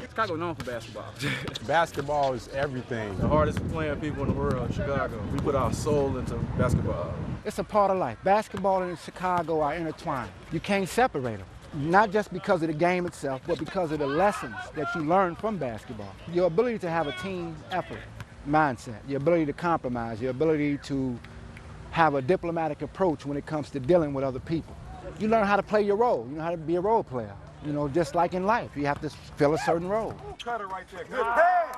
Chicago known for basketball. Basketball is everything. The hardest playing people in the world, Chicago. We put our soul into basketball. It's a part of life. Basketball and Chicago are intertwined. You can't separate them. Not just because of the game itself, but because of the lessons that you learn from basketball. Your ability to have a team effort mindset, your ability to compromise, your ability to have a diplomatic approach when it comes to dealing with other people. You learn how to play your role. You know how to be a role player. You know, just like in life, you have to fill a certain role. Cut it right there. Good pass.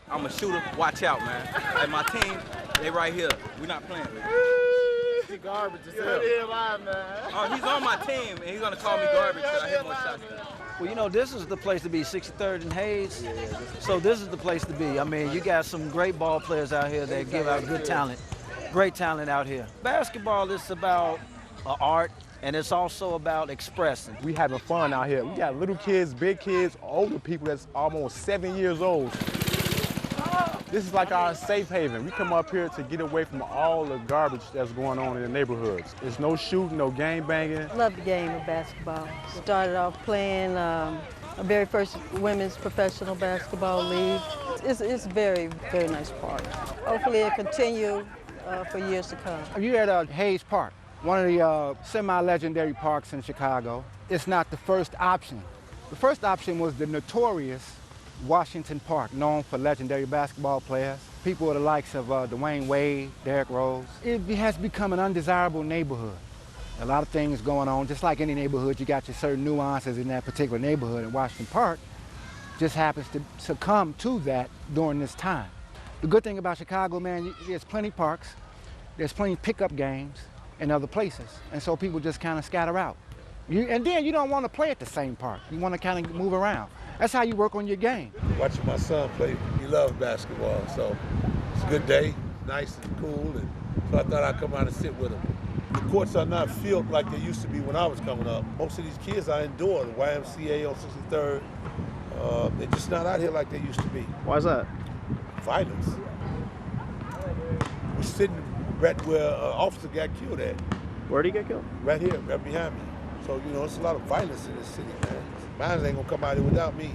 I'm a shooter. Watch out, man. And my team, they right here. We're not playing with it. He garbage as hell. Oh, he's on my team, and he's gonna call me garbage because I hit more shots than him. Well, you know, this is the place to be, 63rd and Hayes. So this is the place to be. I mean, you got some great ball players out here that give out good talent, great talent out here. Basketball is about art, and it's also about expressing. We having fun out here. We got little kids, big kids, older people that's almost 7 years old. This is like our safe haven. We come up here to get away from all the garbage that's going on in the neighborhoods. There's no shooting, no game banging. Love the game of basketball. Started off playing a very first women's professional basketball league. It's very, very nice park. Hopefully it'll continue for years to come. You're at Hayes Park, one of the semi-legendary parks in Chicago. It's not the first option. The first option was the notorious Washington Park, known for legendary basketball players, people with the likes of Dwyane Wade, Derrick Rose. It has become an undesirable neighborhood. A lot of things going on, just like any neighborhood, you got your certain nuances in that particular neighborhood, and Washington Park just happens to succumb to that during this time. The good thing about Chicago, man, there's plenty of parks, there's plenty of pickup games in other places, and so people just kind of scatter out. And then you don't want to play at the same park. You want to kind of move around. That's how you work on your game. Watching my son play, he loves basketball, so it's a good day, nice and cool, and so I thought I'd come out and sit with him. The courts are not filled like they used to be when I was coming up. Most of these kids are indoor, the YMCA on 63rd. They're just not out here like they used to be. Why is that? Violence. We're sitting right where an officer got killed at. Where'd he get killed? Right here, right behind me. So, you know, it's a lot of violence in this city, man. Mine ain't gonna come out here without me.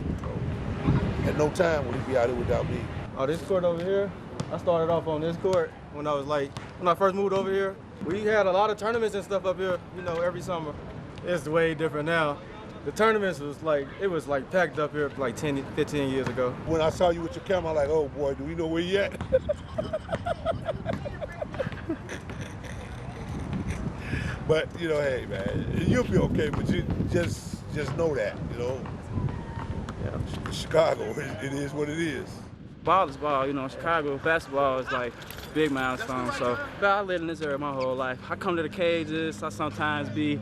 At no time will he be out here without me. Oh, this court over here, I started off on this court when I first moved over here. We had a lot of tournaments and stuff up here, you know, every summer. It's way different now. The tournaments was like packed up here like 10, 15 years ago. When I saw you with your camera, I'm like, oh boy, do we know where you at? But, you know, hey, man, you'll be okay, but you just know that, you know. Yeah. Chicago, it is what it is. Ball is ball, you know. Chicago basketball is like big milestone. So I lived in this area my whole life. I come to the cages. I sometimes be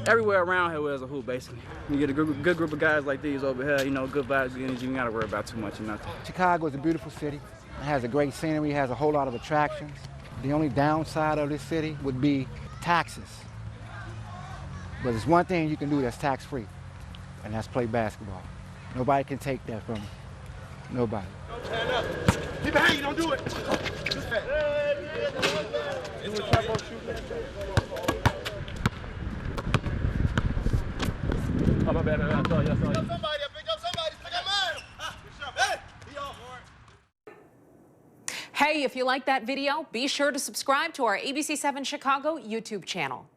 everywhere around here where there's a hoop, basically. You get a good group of guys like these over here, you know, good vibes, good energy. You ain't got to worry about too much or nothing. Chicago is a beautiful city. It has a great scenery, has a whole lot of attractions. The only downside of this city would be taxes. But there's one thing you can do that's tax-free, and that's play basketball. Nobody can take that from you. Nobody. Stand up. Keep behind you, don't do it. Oh, my bad, I saw you. Pick up somebody, pick up mine. Hey, he all for it. Hey, if you like that video, be sure to subscribe to our ABC7 Chicago YouTube channel.